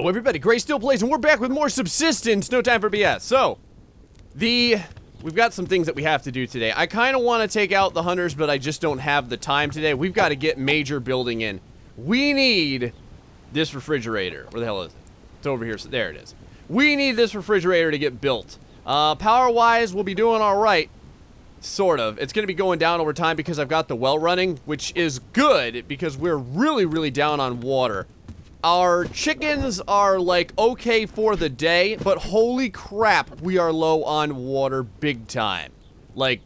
Yo, everybody, GrayStillPlays, and we're back with more Subsistence. No time for BS. So, we've got some things that we have to do today. I kind of want to take out the hunters, but I just don't have the time today. We've got to get major building in. We need this refrigerator. Where the hell is it? It's over here. So there it is. We need this refrigerator to get built. Power-wise, we'll be doing all right. Sort of. It's going to be going down over time because I've got the well running, which is good because we're really, really down on water. Our chickens are, like, okay for the day, but holy crap, we are low on water big time. Like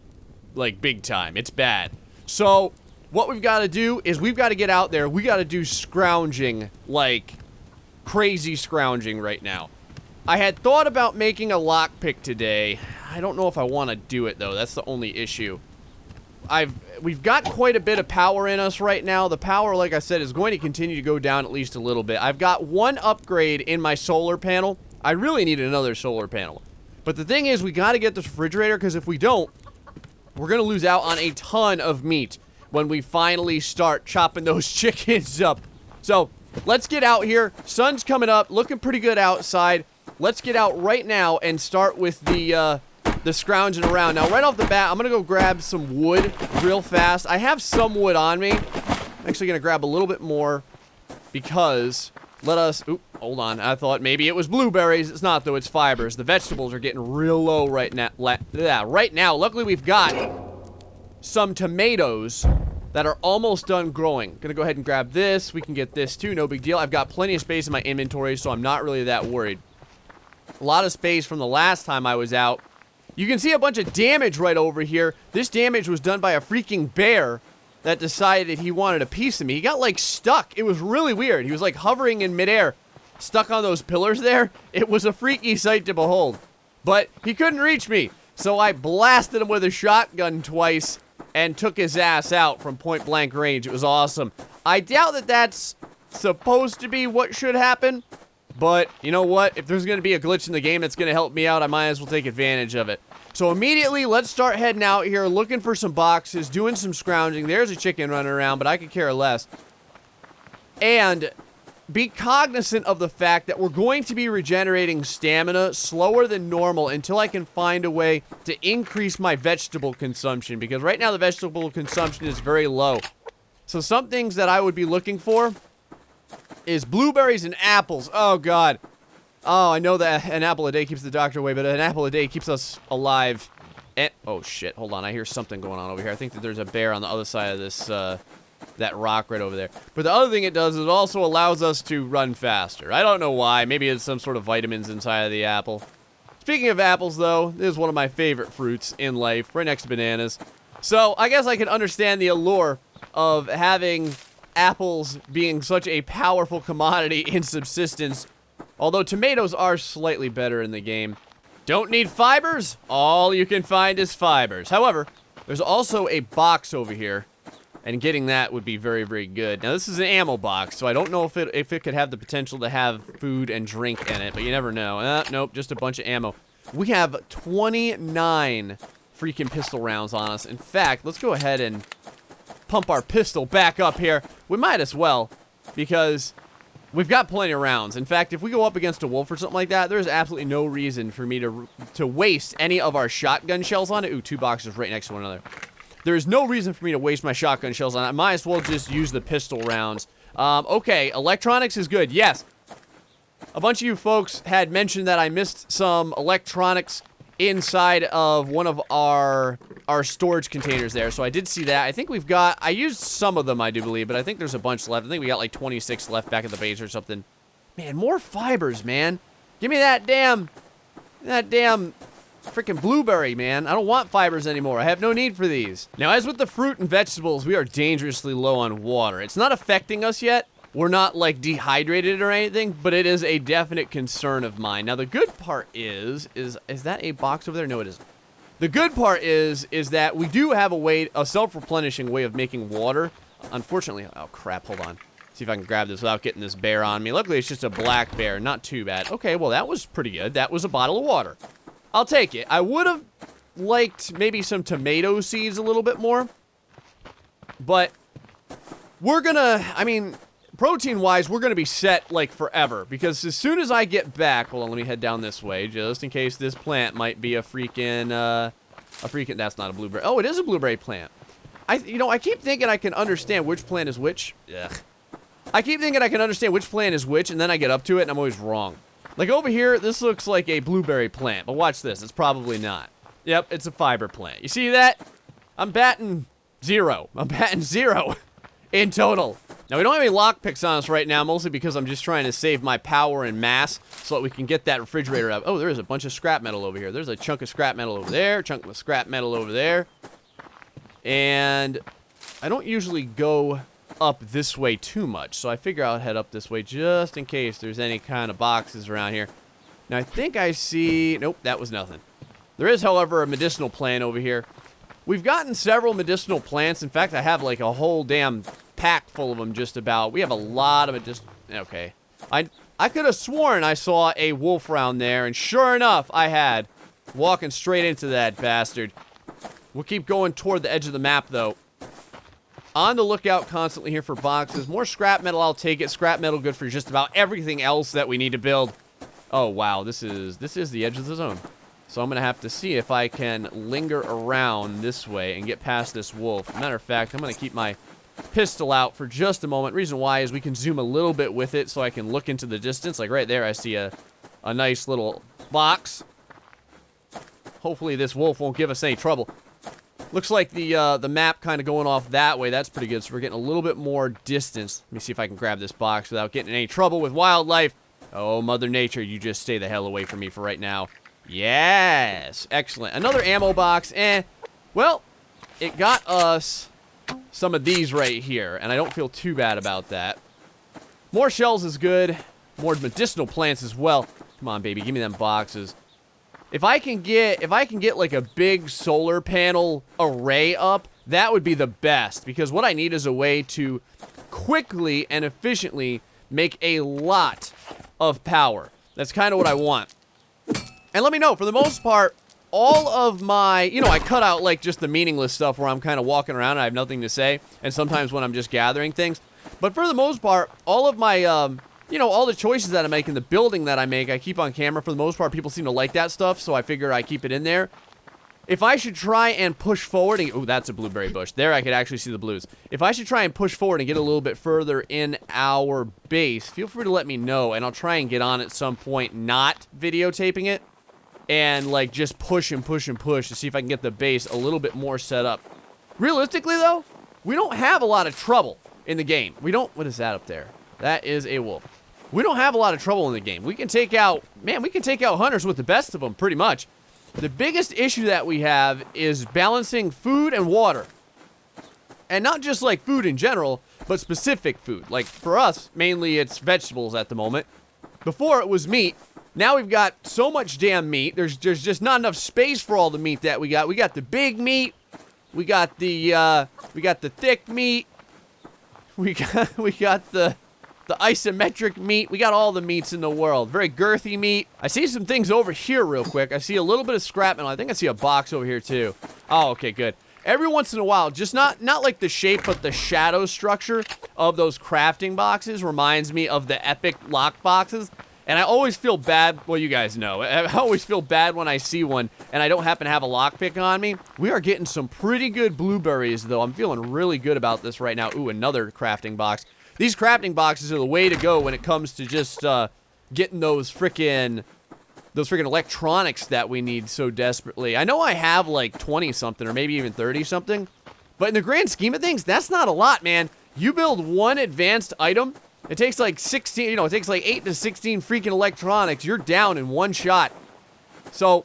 big time. It's bad. So, what we've got to do is we've got to get out there. We got to do scrounging, like, crazy scrounging right now. I had thought about making a lockpick today. I don't know if I want to do it, though. That's the only issue. We've got quite a bit of power in us right now. The power, like I said, is going to continue to go down at least a little bit. I've got one upgrade in my solar panel. I really need another solar panel. But the thing is, we got to get this refrigerator, because if we don't, we're going to lose out on a ton of meat when we finally start chopping those chickens up. So, let's get out here. Sun's coming up, looking pretty good outside. Let's get out right now and start with the scrounging around. Now, right off the bat, I'm going to go grab some wood real fast. I have some wood on me. I'm actually going to grab a little bit more because oop, hold on. I thought maybe it was blueberries. It's not, though. It's fibers. The vegetables are getting real low right now. Right now, luckily, we've got some tomatoes that are almost done growing. Going to go ahead and grab this. We can get this, too. No big deal. I've got plenty of space in my inventory, so I'm not really that worried. A lot of space from the last time I was out. You can see a bunch of damage right over here. This damage was done by a freaking bear that decided he wanted a piece of me. He got, like, stuck. It was really weird. He was, like, hovering in midair, stuck on those pillars there. It was a freaky sight to behold. But he couldn't reach me, so I blasted him with a shotgun twice and took his ass out from point-blank range. It was awesome. I doubt that that's supposed to be what should happen. But, you know what? If there's going to be a glitch in the game that's going to help me out, I might as well take advantage of it. So immediately, let's start heading out here, looking for some boxes, doing some scrounging. There's a chicken running around, but I could care less. And be cognizant of the fact that we're going to be regenerating stamina slower than normal until I can find a way to increase my vegetable consumption. Because right now, the vegetable consumption is very low. So some things that I would be looking for is blueberries and apples. Oh, God. Oh, I know that an apple a day keeps the doctor away, but an apple a day keeps us alive. And, oh, shit. Hold on. I hear something going on over here. I think that there's a bear on the other side of this, that rock right over there. But the other thing it does is it also allows us to run faster. I don't know why. Maybe it's some sort of vitamins inside of the apple. Speaking of apples, though, this is one of my favorite fruits in life, right next to bananas. So, I guess I can understand the allure of having apples being such a powerful commodity in Subsistence, although tomatoes are slightly better in the game. Don't need fibers? All you can find is fibers. However, there's also a box over here, and getting that would be very, very good. Now, this is an ammo box, so I don't know if it could have the potential to have food and drink in it, but you never know. Nope, just a bunch of ammo. We have 29 freaking pistol rounds on us. In fact, let's go ahead and pump our pistol back up here. We might as well, because we've got plenty of rounds. In fact, if we go up against a wolf or something like that, there's absolutely no reason for me to waste any of our shotgun shells on it. Ooh, two boxes right next to one another. There is no reason for me to waste my shotgun shells on it. I might as well just use the pistol rounds. Okay, electronics is good. Yes. A bunch of you folks had mentioned that I missed some electronics inside of one of our storage containers there, so I did see that. I think we've got, I used some of them, I do believe, but I think there's a bunch left. I think we got like 26 left back at the base or something. Man, more fibers, man. Give me that damn freaking blueberry, man. I don't want fibers anymore. I have no need for these. Now, as with the fruit and vegetables, we are dangerously low on water. It's not affecting us yet. We're not, like, dehydrated or anything, but it is a definite concern of mine. Now, the good part is that a box over there? No, it isn't. The good part is that we do have a self-replenishing way of making water. Unfortunately, oh, crap, hold on. See if I can grab this without getting this bear on me. Luckily, it's just a black bear. Not too bad. Okay, well, that was pretty good. That was a bottle of water. I'll take it. I would have liked maybe some tomato seeds a little bit more, but we're gonna, I mean, protein-wise, we're going to be set, like, forever. Because as soon as I get back... Hold on, let me head down this way, just in case this plant might be a freaking... That's not a blueberry. Oh, it is a blueberry plant. You know, I keep thinking I can understand which plant is which. Ugh. I keep thinking I can understand which plant is which, and then I get up to it, and I'm always wrong. Like, over here, this looks like a blueberry plant. But watch this. It's probably not. Yep, it's a fiber plant. You see that? I'm batting 0. I'm batting 0 in total. Now, we don't have any lockpicks on us right now, mostly because I'm just trying to save my power and mass so that we can get that refrigerator up. Oh, there is a bunch of scrap metal over here. There's a chunk of scrap metal over there, chunk of scrap metal over there. And I don't usually go up this way too much, so I figure I'll head up this way just in case there's any kind of boxes around here. Now, I think I see... Nope, that was nothing. There is, however, a medicinal plant over here. We've gotten several medicinal plants. In fact, I have like a whole damn pack full of them just about. We have a lot of it. Okay. I could have sworn I saw a wolf around there, and sure enough, I had. Walking straight into that bastard. We'll keep going toward the edge of the map, though. On the lookout constantly here for boxes. More scrap metal, I'll take it. Scrap metal good for just about everything else that we need to build. Oh, wow. This is the edge of the zone. So I'm going to have to see if I can linger around this way and get past this wolf. Matter of fact, I'm going to keep my pistol out for just a moment. Reason why is we can zoom a little bit with it so I can look into the distance. Like right there, I see a nice little box. Hopefully this wolf won't give us any trouble. Looks like the map kind of going off that way. That's pretty good. So we're getting a little bit more distance. Let me see if I can grab this box without getting in any trouble with wildlife. Oh, Mother Nature, you just stay the hell away from me for right now. Yes. Excellent. Another ammo box. Well, it got us some of these right here, and I don't feel too bad about that. More shells is good. More medicinal plants as well. Come on, baby. Give me them boxes. If I can get like a big solar panel array up, that would be the best, because what I need is a way to quickly and efficiently make a lot of power. That's kind of what I want. And let me know, for the most part, all of my, you know, I cut out like just the meaningless stuff where I'm kind of walking around and I have nothing to say, and sometimes when I'm just gathering things. But for the most part, all of my, you know, all the choices that I make and the building that I make, I keep on camera. For the most part, people seem to like that stuff, so I figure I keep it in there. If I should try and push forward, and, oh, that's a blueberry bush. There I could actually see the blues. If I should try and push forward and get a little bit further in our base, feel free to let me know, and I'll try and get on at some point, not videotaping it, and, like, just push and push and push to see if I can get the base a little bit more set up. Realistically, though, we don't have a lot of trouble in the game. We don't... What is that up there? That is a wolf. We don't have a lot of trouble in the game. We can take out... Man, we can take out hunters with the best of them, pretty much. The biggest issue that we have is balancing food and water. And not just, like, food in general, but specific food. Like, for us, mainly it's vegetables at the moment. Before, it was meat. Now we've got so much damn meat. There's just not enough space for all the meat that we got. We got the big meat. We got the thick meat. We got the isometric meat. We got all the meats in the world. Very girthy meat. I see some things over here real quick. I see a little bit of scrap metal. I think I see a box over here too. Oh, okay, good. Every once in a while, just not like the shape, but the shadow structure of those crafting boxes reminds me of the epic lock boxes. And I always feel bad, well, you guys know, I always feel bad when I see one and I don't happen to have a lockpick on me. We are getting some pretty good blueberries, though. I'm feeling really good about this right now. Ooh, another crafting box. These crafting boxes are the way to go when it comes to just getting those freaking electronics that we need so desperately. I know I have like 20-something or maybe even 30-something, but in the grand scheme of things, that's not a lot, man. You build one advanced item, it takes like 16, you know, it takes like 8 to 16 freaking electronics. You're down in one shot. So,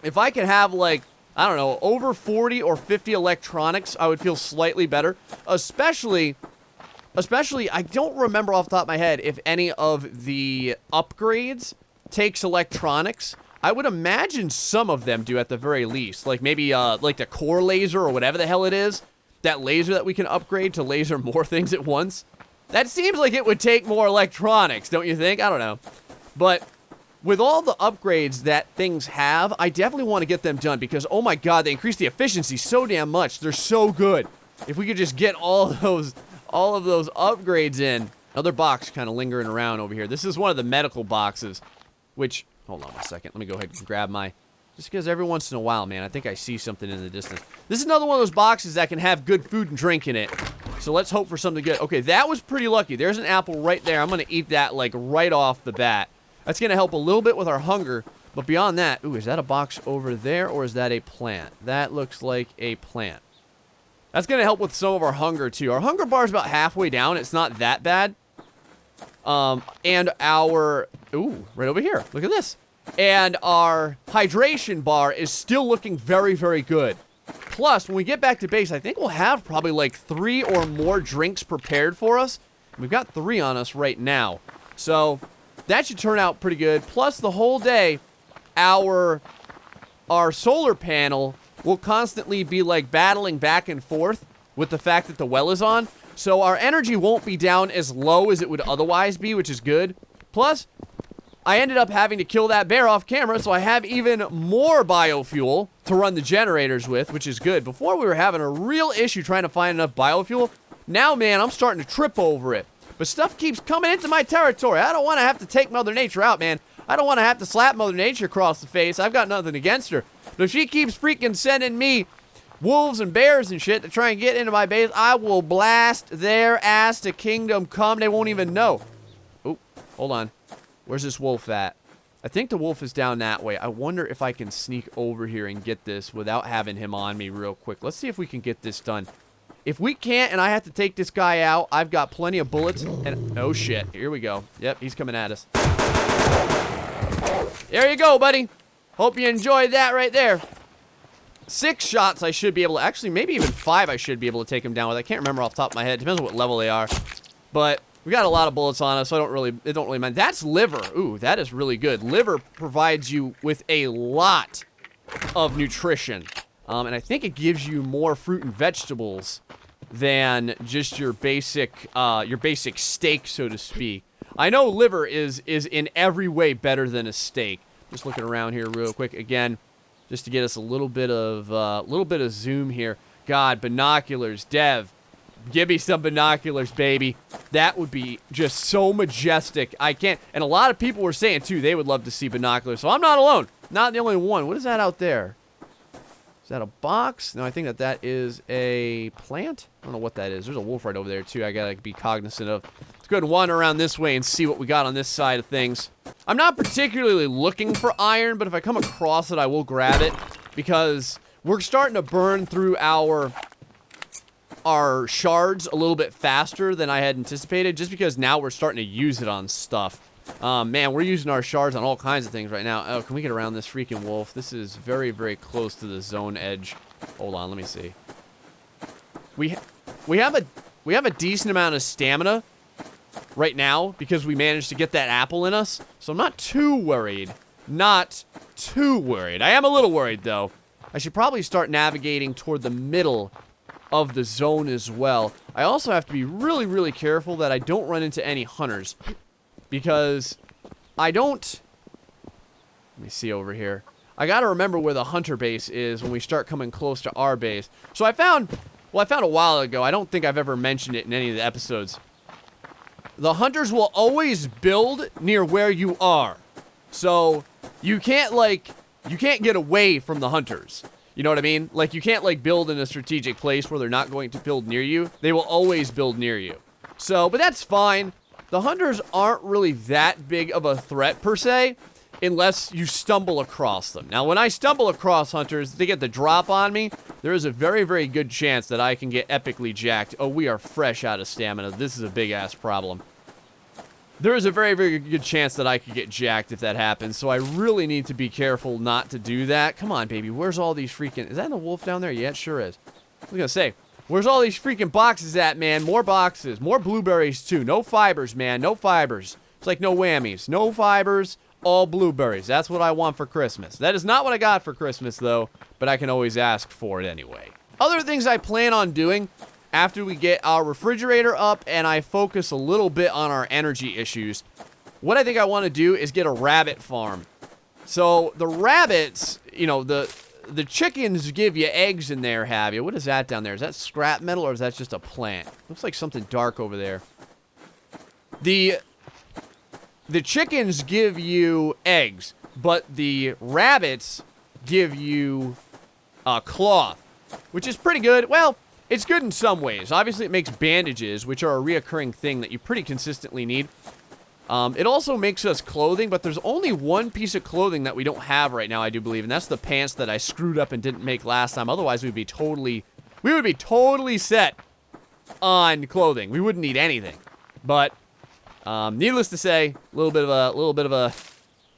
if I could have like, I don't know, over 40 or 50 electronics, I would feel slightly better. Especially, I don't remember off the top of my head if any of the upgrades takes electronics. I would imagine some of them do at the very least. Like maybe, like the core laser or whatever the hell it is. That laser that we can upgrade to laser more things at once. That seems like it would take more electronics, don't you think? I don't know. But with all the upgrades that things have, I definitely want to get them done because, oh my god, they increase the efficiency so damn much. They're so good. If we could just get all those all of those upgrades in. Another box kind of lingering around over here. This is one of the medical boxes, which, hold on a second. Let me go ahead and grab my, just because every once in a while, man, I think I see something in the distance. This is another one of those boxes that can have good food and drink in it. So let's hope for something good. Okay, that was pretty lucky. There's an apple right there. I'm going to eat that, like, right off the bat. That's going to help a little bit with our hunger. But beyond that, ooh, is that a box over there, or is that a plant? That looks like a plant. That's going to help with some of our hunger, too. Our hunger bar is about halfway down. It's not that bad. And our, ooh, right over here. Look at this. And our hydration bar is still looking very, very good. Plus, when we get back to base, I think we'll have probably like 3 or more drinks prepared for us. We've got 3 on us right now. So, that should turn out pretty good. Plus, the whole day, our solar panel will constantly be like battling back and forth with the fact that the well is on. So our energy won't be down as low as it would otherwise be, which is good. Plus, I ended up having to kill that bear off camera, so I have even more biofuel to run the generators with, which is good. Before, we were having a real issue trying to find enough biofuel. Now, man, I'm starting to trip over it. But stuff keeps coming into my territory. I don't want to have to take Mother Nature out, man. I don't want to have to slap Mother Nature across the face. I've got nothing against her. But if she keeps freaking sending me wolves and bears and shit to try and get into my base, I will blast their ass to kingdom come. They won't even know. Oh, hold on. Where's this wolf at? I think the wolf is down that way. I wonder if I can sneak over here and get this without having him on me real quick. Let's see if we can get this done. If we can't and I have to take this guy out, I've got plenty of bullets. And oh shit, here we go. Yep, he's coming at us. There you go, buddy. Hope you enjoyed that right there. 6 shots I should be able to, actually maybe even 5 I should be able to take him down with. I can't remember off the top of my head. Depends on what level they are. But we got a lot of bullets on us, so it don't really mind. That's liver. Ooh, that is really good. Liver provides you with a lot of nutrition. And I think it gives you more fruit and vegetables than just your basic steak, so to speak. I know liver is in every way better than a steak. Just looking around here real quick again, just to get us a little bit of zoom here. God, binoculars, Dev, give me some binoculars, baby. That would be just so majestic. I can't, and a lot of people were saying too they would love to see binoculars. So I'm not alone. Not the only one. What is that out there? Is that a box? No, I think that is a plant. I don't know what that is. There's a wolf right over there, too. I gotta be cognizant of. Let's go ahead and wander around this way and see what we got on this side of things. I'm not particularly looking for iron, but if I come across it, I will grab it. Because we're starting to burn through our shards a little bit faster than I had anticipated. Just because now we're starting to use it on stuff. Man, we're using our shards on all kinds of things right now. Oh, can we get around this freaking wolf? This is very, very close to the zone edge. Hold on, let me see. We have a decent amount of stamina right now because we managed to get that apple in us. So I'm not too worried. Not too worried. I am a little worried, though. I should probably start navigating toward the middle of the zone as well. I also have to be really, really careful that I don't run into any hunters. Because I don't... Let me see over here. I gotta remember where the hunter base is when we start coming close to our base. So I found a while ago, I don't think I've ever mentioned it in any of the episodes. The hunters will always build near where you are. So you can't get away from the hunters. You know what I mean? Like, you can't, like, build in a strategic place where they're not going to build near you. They will always build near you. So, but that's fine. The hunters aren't really that big of a threat, per se, unless you stumble across them. Now, when I stumble across hunters, they get the drop on me, there is a very, very good chance that I can get epically jacked. Oh, we are fresh out of stamina. This is a big-ass problem. There is a very, very good chance that I could get jacked if that happens, so I really need to be careful not to do that. Come on, baby. Where's all these freaking... Is that the wolf down there? Yeah, it sure is. I was gonna say... Where's all these freaking boxes at, man? More boxes. More blueberries, too. No fibers, man. No fibers. It's like no whammies. No fibers, all blueberries. That's what I want for Christmas. That is not what I got for Christmas, though, but I can always ask for it anyway. Other things I plan on doing after we get our refrigerator up and I focus a little bit on our energy issues, what I think I want to do is get a rabbit farm. So, the rabbits, you know, the chickens give you eggs in there, have you? What is that down there? Is that scrap metal or is that just a plant? Looks like something dark over there. The chickens give you eggs, but the rabbits give you cloth, which is pretty good. Well, it's good in some ways. Obviously, it makes bandages, which are a reoccurring thing that you pretty consistently need. It also makes us clothing, but there's only one piece of clothing that we don't have right now, I do believe, and that's the pants that I screwed up and didn't make last time. Otherwise, we would be totally set on clothing. We wouldn't need anything. But needless to say, a little bit of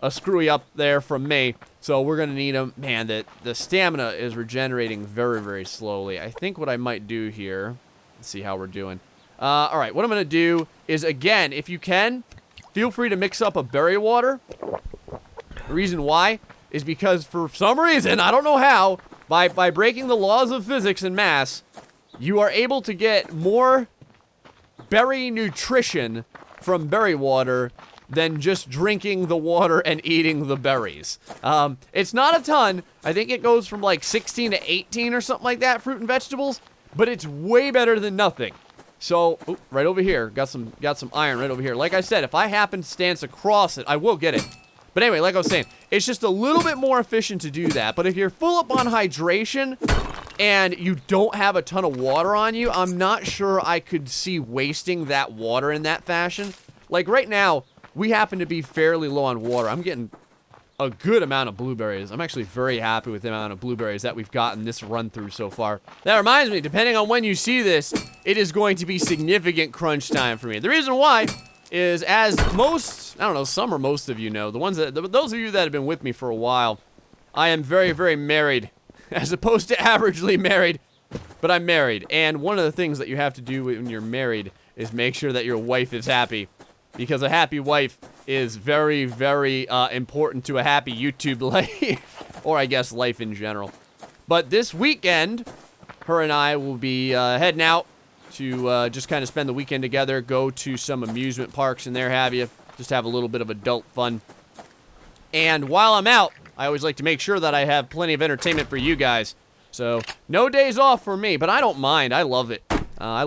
a screwy up there from me. So we're gonna need them. Man, the stamina is regenerating very, very slowly. I think what I might do here. Let's see how we're doing. All right, what I'm gonna do is, again, if you can, feel free to mix up a berry water. The reason why is because for some reason, I don't know how, by breaking the laws of physics and mass, you are able to get more berry nutrition from berry water than just drinking the water and eating the berries. It's not a ton. I think it goes from like 16 to 18 or something like that, fruit and vegetables, but it's way better than nothing. So, right over here, got some iron right over here. Like I said, if I happen to stance across it, I will get it. But anyway, like I was saying, it's just a little bit more efficient to do that. But if you're full up on hydration and you don't have a ton of water on you, I'm not sure I could see wasting that water in that fashion. Like right now, we happen to be fairly low on water. I'm getting a good amount of blueberries. I'm actually very happy with the amount of blueberries that we've gotten this run through so far. That reminds me, depending on when you see this, it is going to be significant crunch time for me. The reason why is, as most, I don't know, some or most of you know, those of you that have been with me for a while, I am very, very married, as opposed to averagely married, but I'm married. And one of the things that you have to do when you're married is make sure that your wife is happy. Because a happy wife is very, very important to a happy YouTube life. Or I guess life in general. But this weekend, her and I will be heading out to just kind of spend the weekend together. Go to some amusement parks and there have you. Just have a little bit of adult fun. And while I'm out, I always like to make sure that I have plenty of entertainment for you guys. So, no days off for me, but I don't mind. I love it. I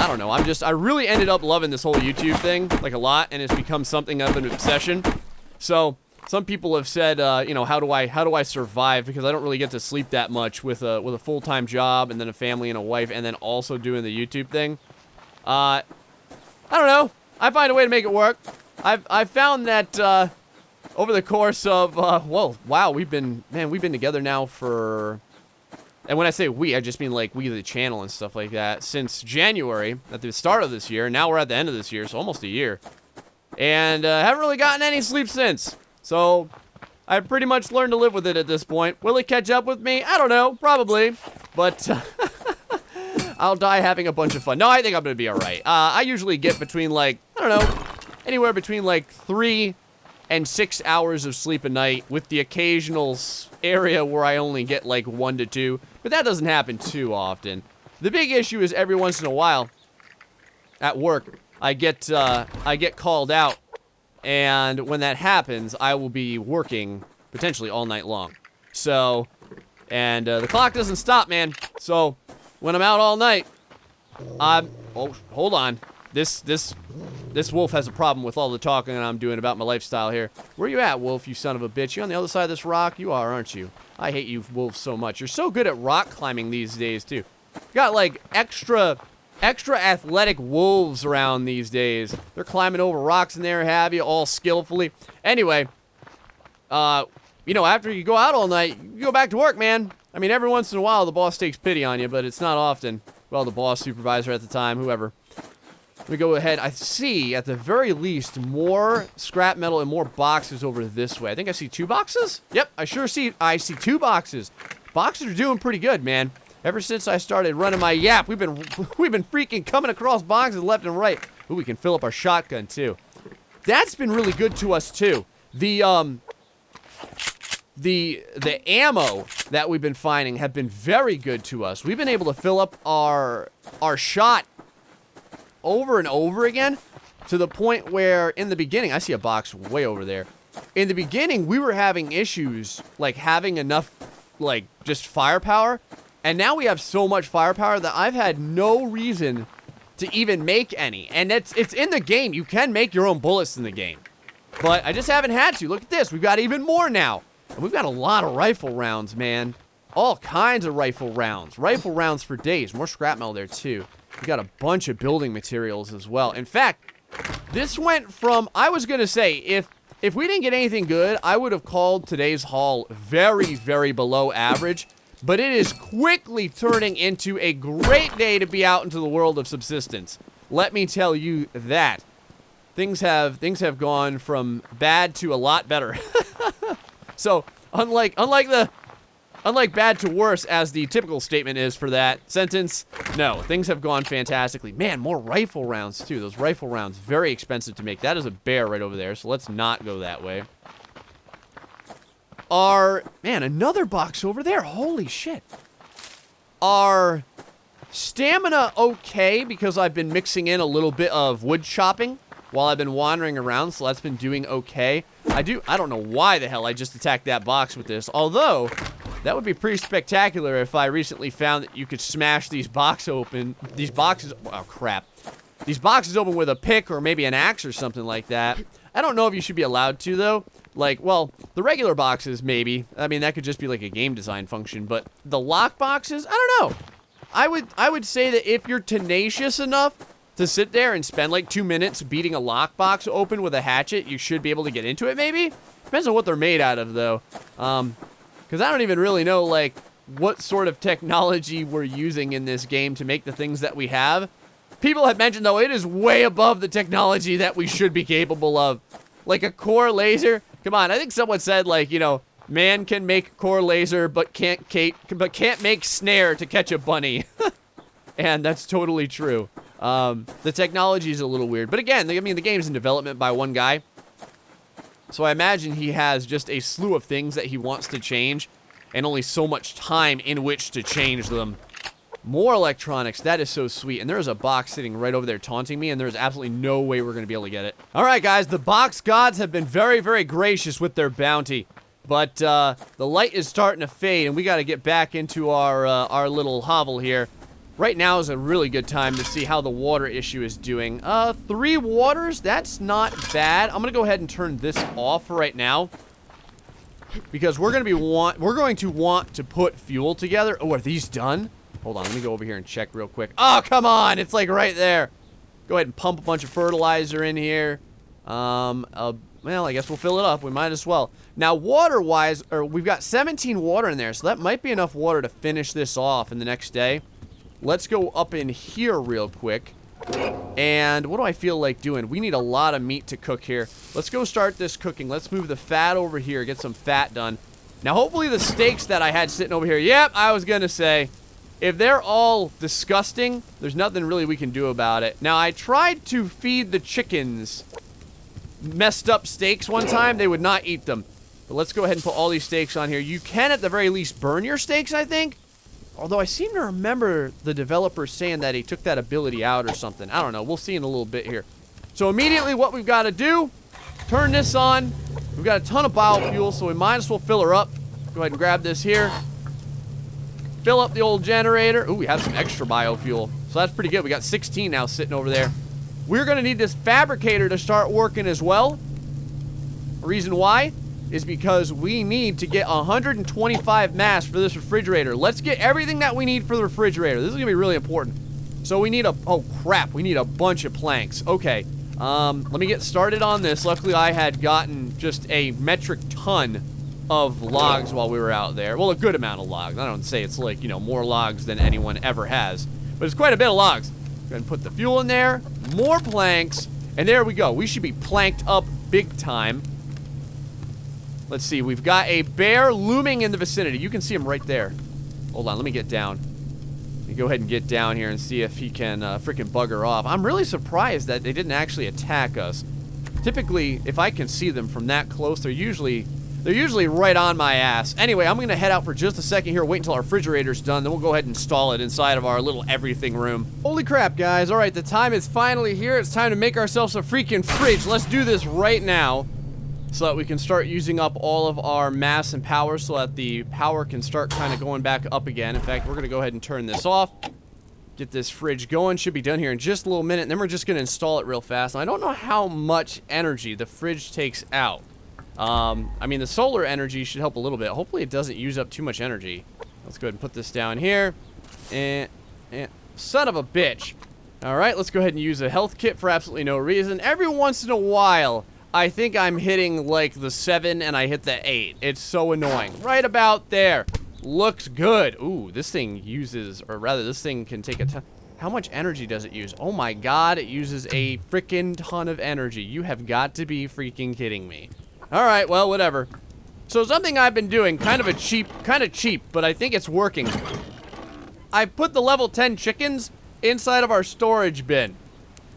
don't know, I really ended up loving this whole YouTube thing, like a lot, and it's become something of an obsession. So, some people have said, you know, how do I survive, because I don't really get to sleep that much with a full-time job, and then a family and a wife, and then also doing the YouTube thing. I don't know, I find a way to make it work. I've found that, over the course of, well, wow, we've been together now for... And when I say we, I just mean like we, the channel and stuff like that, since January, at the start of this year. Now we're at the end of this year, so almost a year. And haven't really gotten any sleep since. So I've pretty much learned to live with it at this point. Will it catch up with me? I don't know, probably. But I'll die having a bunch of fun. No, I think I'm going to be alright. I usually get between like, I don't know, anywhere between like 3 and 6 hours of sleep a night, with the occasional area where I only get like 1 to 2, but that doesn't happen too often. The big issue is every once in a while at work, I get called out, and when that happens, I will be working potentially all night long. So, and the clock doesn't stop, man. So, when I'm out all night, oh, hold on. This wolf has a problem with all the talking that I'm doing about my lifestyle here. Where you at, wolf, you son of a bitch? You on the other side of this rock? You are, aren't you? I hate you wolves so much. You're so good at rock climbing these days, too. Got, like, extra athletic wolves around these days. They're climbing over rocks in there, have you, all skillfully. Anyway, you know, after you go out all night, you go back to work, man. I mean, every once in a while, the boss takes pity on you, but it's not often. Well, the boss, supervisor at the time, whoever. Let me go ahead. I see, at the very least, more scrap metal and more boxes over this way. I think I see 2 boxes? Yep, I see 2 boxes. Boxes are doing pretty good, man. Ever since I started running my yap, we've been freaking coming across boxes left and right. Ooh, we can fill up our shotgun, too. That's been really good to us, too. The ammo that we've been finding have been very good to us. We've been able to fill up our shot over and over again, to the point where in the beginning, I see a box way over there. in the beginning, we were having issues, like, having enough, like, just firepower. And now we have so much firepower that I've had no reason to even make any. And it's in the game. You can make your own bullets in the game. But I just haven't had to. Look at this. We've got even more now. And we've got a lot of rifle rounds, man. All kinds of rifle rounds. Rifle rounds for days. More scrap metal there, too. We got a bunch of building materials as well. In fact, this went from... I was going to say, if we didn't get anything good, I would have called today's haul very, very below average. But it is quickly turning into a great day to be out into the world of subsistence. Let me tell you that. Things have gone from bad to a lot better. So, unlike bad to worse, as the typical statement is for that sentence, no, things have gone fantastically. Man, more rifle rounds, too. Those rifle rounds, very expensive to make. That is a bear right over there, so let's not go that way. Man, another box over there. Holy shit. Our stamina okay, because I've been mixing in a little bit of wood chopping while I've been wandering around, so that's been doing okay. I don't know why the hell I just attacked that box with this, although that would be pretty spectacular if I recently found that you could smash these boxes open with a pick or maybe an axe or something like that. I don't know if you should be allowed to, though. Like, well, the regular boxes, maybe. I mean, that could just be like a game design function, but the lock boxes, I don't know. I would say that if you're tenacious enough to sit there and spend like 2 minutes beating a lockbox open with a hatchet, you should be able to get into it, maybe? Depends on what they're made out of, though. Because I don't even really know, like, what sort of technology we're using in this game to make the things that we have. People have mentioned, though, it is way above the technology that we should be capable of. Like a core laser? Come on, I think someone said, like, you know, man can make core laser, but can't make snare to catch a bunny. And that's totally true. The technology is a little weird. But again, I mean, the game's in development by one guy. So I imagine he has just a slew of things that he wants to change, and only so much time in which to change them. More electronics. That is so sweet. And there's a box sitting right over there taunting me, and there's absolutely no way we're going to be able to get it. All right, guys. The box gods have been very, very gracious with their bounty. But the light is starting to fade, and we got to get back into our little hovel here. Right now is a really good time to see how the water issue is doing. 3 waters? That's not bad. I'm going to go ahead and turn this off for right now, because we're going to want to put fuel together. Oh, are these done? Hold on, let me go over here and check real quick. Oh, come on! It's like right there. Go ahead and pump a bunch of fertilizer in here. Well, I guess we'll fill it up. We might as well. Now, water-wise, we've got 17 water in there, so that might be enough water to finish this off in the next day. Let's go up in here real quick. And what do I feel like doing? We need a lot of meat to cook here. Let's go start this cooking. Let's move the fat over here, get some fat done. Now, hopefully the steaks that I had sitting over here, yep, I was going to say, if they're all disgusting, there's nothing really we can do about it. Now, I tried to feed the chickens messed up steaks one time. They would not eat them. But let's go ahead and put all these steaks on here. You can, at the very least, burn your steaks, I think. Although I seem to remember the developer saying that he took that ability out or something. I don't know. We'll see in a little bit here. So immediately what we've got to do, turn this on. We've got a ton of biofuel, so we might as well fill her up. Go ahead and grab this here. Fill up the old generator. Ooh, we have some extra biofuel. So that's pretty good. We got 16 now sitting over there. We're going to need this fabricator to start working as well. Reason why is because we need to get 125 mass for this refrigerator. Let's get everything that we need for the refrigerator. This is going to be really important. So we need oh crap, we need a bunch of planks. Okay, let me get started on this. Luckily, I had gotten just a metric ton of logs while we were out there. Well, a good amount of logs. I don't say it's like, you know, more logs than anyone ever has. But it's quite a bit of logs. Go ahead and put the fuel in there. More planks. And there we go. We should be planked up big time. Let's see. We've got a bear looming in the vicinity. You can see him right there. Hold on. Let me get down. Let me go ahead and get down here and see if he can freaking bugger off. I'm really surprised that they didn't actually attack us. Typically, if I can see them from that close, they're usually right on my ass. Anyway, I'm going to head out for just a second here, wait until our refrigerator's done, then we'll go ahead and install it inside of our little everything room. Holy crap, guys. All right, the time is finally here. It's time to make ourselves a freaking fridge. Let's do this right now. so that we can start using up all of our mass and power so that the power can start kind of going back up again. In fact, we're going to go ahead and turn this off. Get this fridge going. Should be done here in just a little minute, and then we're just going to install it real fast. And I don't know how much energy the fridge takes out. I mean, the solar energy should help a little bit. Hopefully it doesn't use up too much energy. Let's go ahead and put this down here. And son of a bitch. Alright, let's go ahead and use a health kit for absolutely no reason. Every once in a while, I think I'm hitting like the 7 and I hit the 8. It's so annoying. Right about there. Looks good. Ooh, this thing uses, or rather this thing can take a ton. How much energy does it use? Oh my god, it uses a freaking ton of energy. You have got to be freaking kidding me. Alright, well, whatever. So something I've been doing, kind of cheap, but I think it's working. I put the level 10 chickens inside of our storage bin.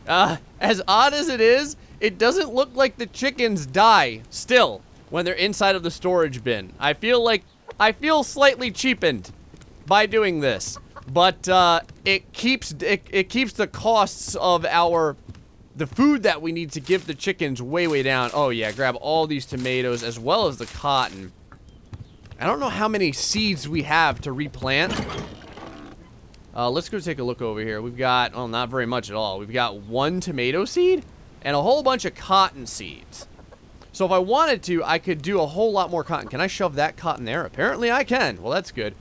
As odd as it is, it doesn't look like the chickens die still when they're inside of the storage bin. I feel slightly cheapened by doing this, but it keeps the costs of the food that we need to give the chickens way down. Oh yeah, grab all these tomatoes as well as the cotton. I don't know how many seeds we have to replant. Let's go take a look over here. We've got, well, not very much at all. We've got 1 tomato seed and a whole bunch of cotton seeds. So if I wanted to, I could do a whole lot more cotton. Can I shove that cotton there? Apparently I can. Well, that's good.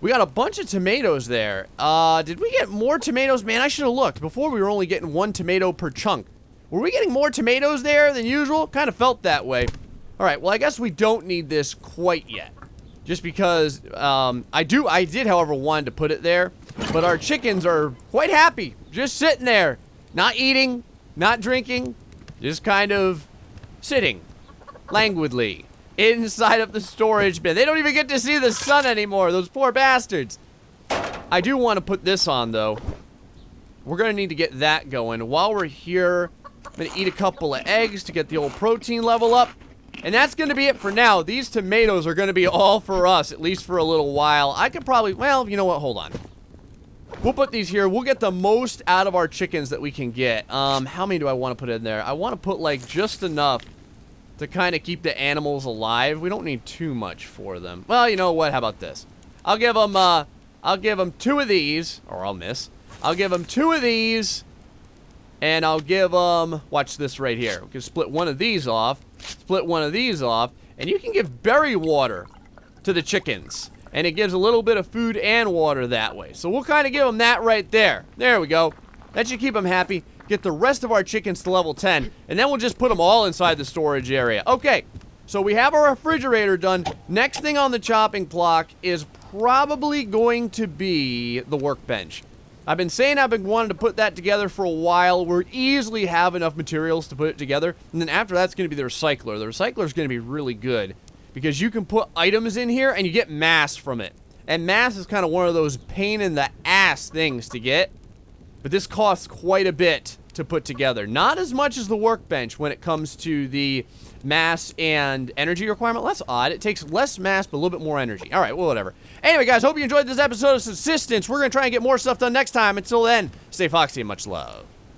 We got a bunch of tomatoes there. Did we get more tomatoes? Man, I should have looked. Before we were only getting 1 tomato per chunk. Were we getting more tomatoes there than usual? Kind of felt that way. Alright, well, I guess we don't need this quite yet. Just because, I did, however, want to put it there. But our chickens are quite happy. Just sitting there. Not eating. Not drinking. Just kind of sitting. Languidly. Inside of the storage bin. They don't even get to see the sun anymore. Those poor bastards. I do want to put this on, though. We're going to need to get that going. While we're here, I'm going to eat a couple of eggs to get the old protein level up. And that's going to be it for now. These tomatoes are going to be all for us, at least for a little while. I could probably, well, you know what? Hold on. We'll put these here. We'll get the most out of our chickens that we can get. How many do I want to put in there? I want to put, like, just enough to kind of keep the animals alive. We don't need too much for them. Well, you know what? How about this? I'll give them 2 of these, or I'll miss. I'll give them 2 of these, and I'll give them, watch this right here. We can split one of these off, and you can give berry water to the chickens. And it gives a little bit of food and water that way. So we'll kind of give them that right there. There we go. That should keep them happy. Get the rest of our chickens to level 10. And then we'll just put them all inside the storage area. Okay. So we have our refrigerator done. Next thing on the chopping block is probably going to be the workbench. I've been saying I've been wanting to put that together for a while. We'll easily have enough materials to put it together. And then after that's going to be the recycler. The recycler is going to be really good, because you can put items in here and you get mass from it. And mass is kind of one of those pain in the ass things to get. But this costs quite a bit to put together. Not as much as the workbench when it comes to the mass and energy requirement. Well, that's odd. It takes less mass but a little bit more energy. Alright, well, whatever. Anyway, guys, hope you enjoyed this episode of Subsistence. We're going to try and get more stuff done next time. Until then, stay foxy and much love.